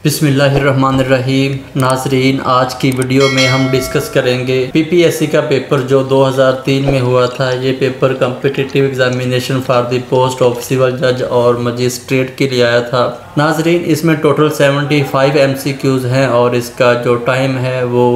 बिस्मिल्लाहिर्रहमानिर्रहीम। नाजरीन, आज की वीडियो में हम डिस्कस करेंगे पीपीएससी का पेपर जो 2003 में हुआ था। ये paper competitive examination for the post of civil जज और मजिस्ट्रेट के लिए आया था। नाजरीन, इसमें टोटल 75 MCQs हैं और इसका जो टाइम है वो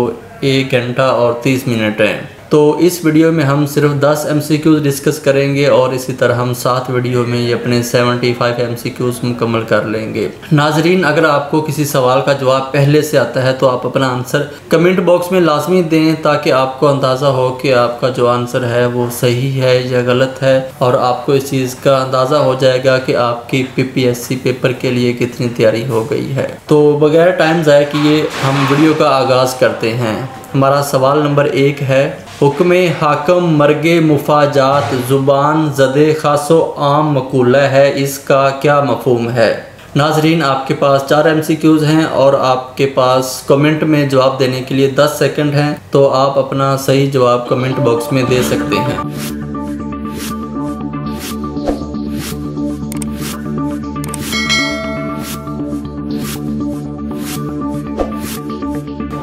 1 घंटा और 30 मिनट है। तो इस वीडियो में हम सिर्फ 10 MCQs डिस्कस करेंगे और इसी तरह हम 7 वीडियो में ये अपने 75 MCQs मुकम्मल कर लेंगे। नाजरीन, अगर आपको किसी सवाल का जवाब पहले से आता है तो आप अपना आंसर कमेंट बॉक्स में लाजमी दें ताकि आपको अंदाज़ा हो कि आपका जो आंसर है वो सही है या गलत है, और आपको इस चीज़ का अंदाज़ा हो जाएगा कि आपकी PPSC पेपर के लिए कितनी तैयारी हो गई है। तो बगैर टाइम ज़ाया किए हम वीडियो का आगाज़ करते हैं। हमारा सवाल नंबर 1 है, हुक्म हाकम मर्गे मुफाजात ज़ुबान ज़दे खासो आम मकूला है, इसका क्या मफ़हूम है। नाजरीन, आपके पास 4 MCQs हैं और आपके पास कमेंट में जवाब देने के लिए 10 सेकंड हैं, तो आप अपना सही जवाब कमेंट बॉक्स में दे सकते हैं।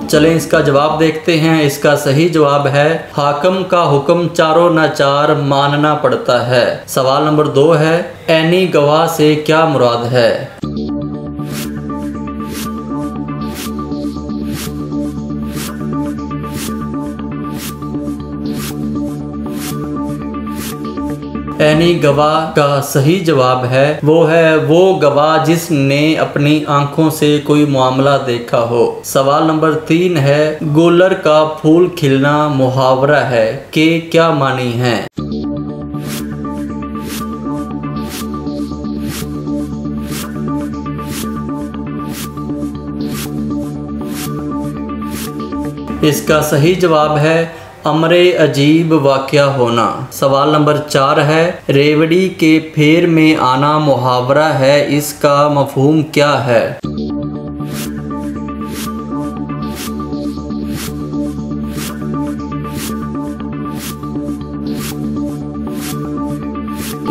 चलें इसका जवाब देखते हैं। इसका सही जवाब है, हाकम का हुक्म चारों न चार मानना पड़ता है। सवाल नंबर 2 है, ऐनी गवाह से क्या मुराद है। ऐनी गवाह का सही जवाब है वो गवाह जिसने अपनी आंखों से कोई मामला देखा हो। सवाल नंबर 3 है, गुलर का फूल खिलना मुहावरा है के क्या मानी है। इसका सही जवाब है अमरे अजीब वाक़या होना। सवाल नंबर 4 है, रेवड़ी के फेर में आना मुहावरा है, इसका मफ़हूम क्या है।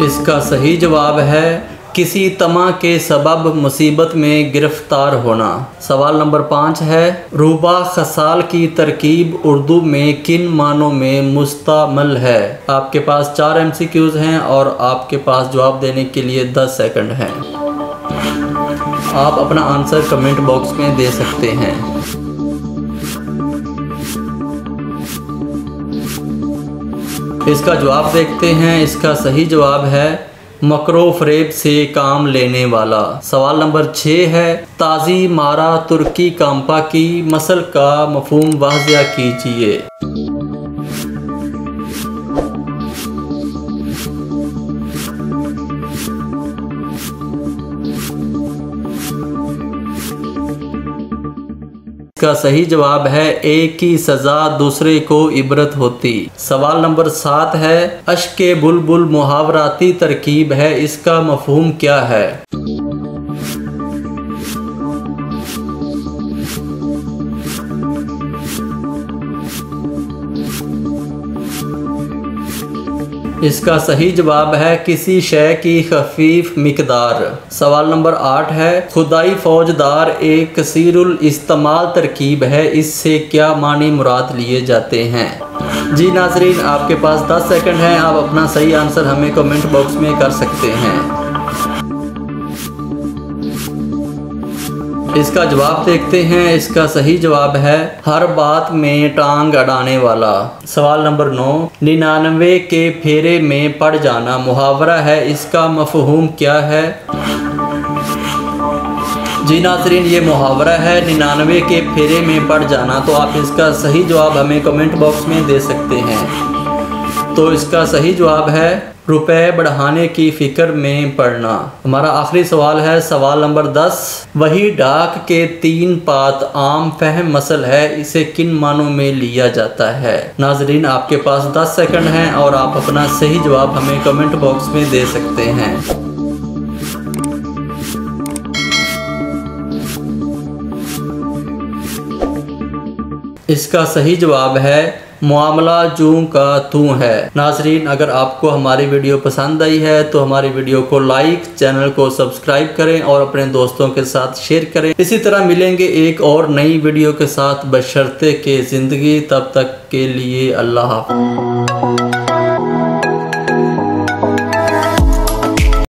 इसका सही जवाब है किसी तमा के सबब मुसीबत में गिरफ्तार होना। सवाल नंबर 5 है, रूबा खसाल की तरकीब उर्दू में किन मानों में मुस्तमल है। आपके पास 4 MCQs हैं और आपके पास जवाब देने के लिए 10 सेकंड हैं। आप अपना आंसर कमेंट बॉक्स में दे सकते हैं। इसका जवाब देखते हैं। इसका सही जवाब है मकरो फरेब से काम लेने वाला। सवाल नंबर 6 है, ताज़ी मारा तुर्की कांपा की मसल का मफ़हूम वाज़िया कीजिए। इसका सही जवाब है एक की सज़ा दूसरे को इबरत होती। सवाल नंबर 7 है, अश्के बुलबुल मुहावराती तरकीब है, इसका मफ़हूम क्या है। इसका सही जवाब है किसी शय की खफीफ मिकदार। सवाल नंबर 8 है, खुदाई फौजदार एक कसीरुल इस्तेमाल तरकीब है, इससे क्या मानी मुराद लिए जाते हैं। जी नाजरीन, आपके पास 10 सेकंड हैं। आप अपना सही आंसर हमें कमेंट बॉक्स में कर सकते हैं। इसका जवाब देखते हैं। इसका सही जवाब है हर बात में टांग अड़ाने वाला। सवाल नंबर 9, 99 के फेरे में पड़ जाना मुहावरा है, इसका मफ़हूम क्या है। जी नाज़रीन, ये मुहावरा है 99 के फेरे में पड़ जाना। तो आप इसका सही जवाब हमें कमेंट बॉक्स में दे सकते हैं। तो इसका सही जवाब है रुपए बढ़ाने की फ़िक्र में पड़ना। हमारा आखिरी सवाल है, सवाल नंबर 10, वही डाक के 3 पात आम फहम मसल है, इसे किन मानों में लिया जाता है। नाजरीन, आपके पास 10 सेकंड हैं और आप अपना सही जवाब हमें कमेंट बॉक्स में दे सकते हैं। इसका सही जवाब है मामला जूं का तूं है। नाजरीन, अगर आपको हमारी वीडियो पसंद आई है तो हमारी वीडियो को लाइक, चैनल को सब्सक्राइब करें और अपने दोस्तों के साथ शेयर करें। इसी तरह मिलेंगे एक और नई वीडियो के साथ, बशर्ते के ज़िंदगी। तब तक के लिए अल्लाह हाफ़िज़।